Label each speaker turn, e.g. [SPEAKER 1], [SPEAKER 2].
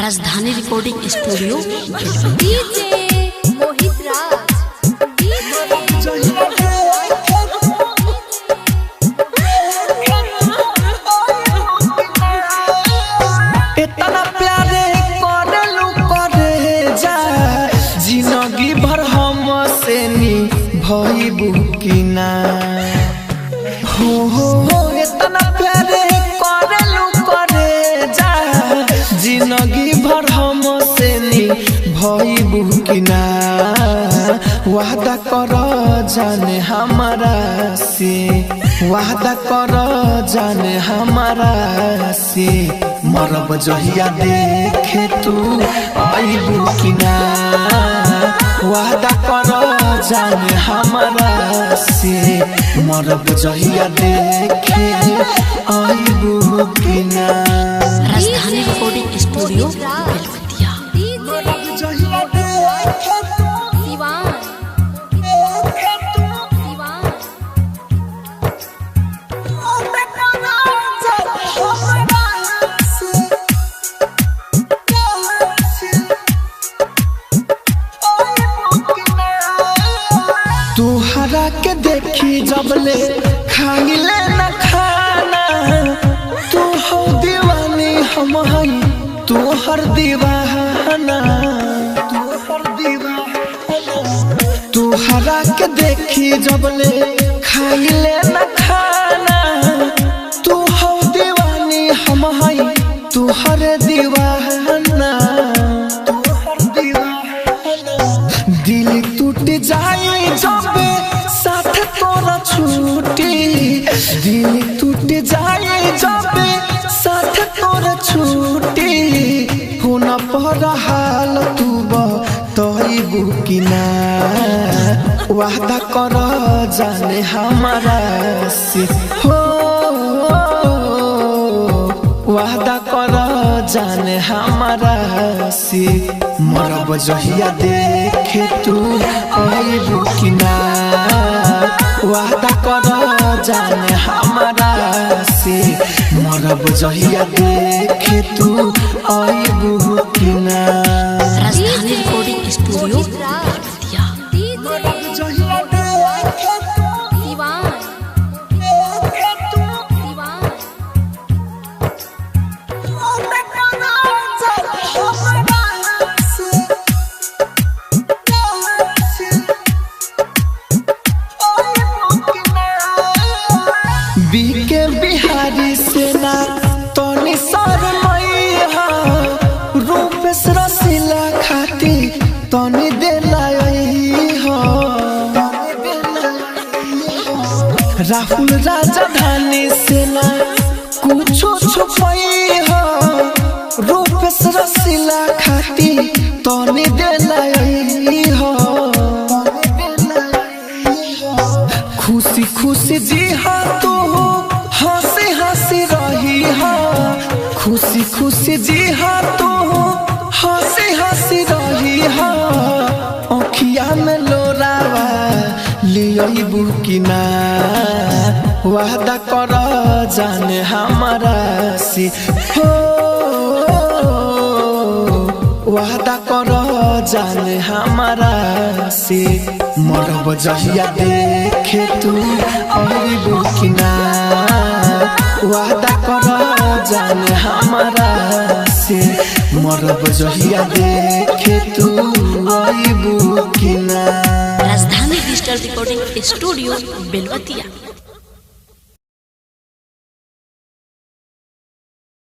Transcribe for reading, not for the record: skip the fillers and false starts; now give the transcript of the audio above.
[SPEAKER 1] राजधानी recording studio
[SPEAKER 2] DJ मोहित राज
[SPEAKER 3] इतना प्यारे करलू करे जा जिंदगी भर हम से नी भइबू की ना हो इतना प्यारे करलू करे जा जिंदगी भर हम से नी भइबू की ना वादा कर जाने हमारा से वादा कर जाने हमारा से मरब जहिया देखे तू आइबू की ना वादा कर जाने हमारा से मरब जहिया देखे आइबू की ना
[SPEAKER 1] राजधानी रिकॉर्डिंग स्टूडियो बेलवतिया।
[SPEAKER 3] तुहरा के देखी जबले खाइले न खाना तू हो दीवानी हम हई तुहर दीवाना तुहरा के देखी जबले खाइले न खाना तू हो दीवानी हम हई तुहर दीवाना दिल टूट जाए जब साथ तोरा छूटी दिल टूट जाए जब साथ तोरा छूटी होना पर हाल तू बतइबू की ना वादा कर जाने हमारा से हो वादा कर जाने हमारा से मरब जहिया देखे तू आइबू की ना वादा कर जाने हमारा से मरब जहिया देखे तू आइबू की ना
[SPEAKER 1] राजधानी रिकॉर्डिंग स्टूडियो बेलवतिया।
[SPEAKER 3] बीके बिहारी सेना तोनी शर्मैया रूपेश रसीला खाती तोनी देलाई हो राहुल राजधानी सेना कुछो छुपई हो रूपेश रसीला खाती तोनी देलाई हो खुशी खुशी जी हाँ तू हंसी हंसी रही हाँ खुशी खुशी जी हाँ तू हंसी हंसी रही हाँ आँखिया में लोरावा लियबू की ना वादा कर जाने हमारा से हो वादा कर जाने हमारा से मरब जहिया देखे तू आइबू की ना वादा कर जाने हमारा से मरब जहिया देखे तू आइबू की ना
[SPEAKER 1] राजधानी डिजिटल रिकॉर्डिंग स्टूडियो बेलवतिया।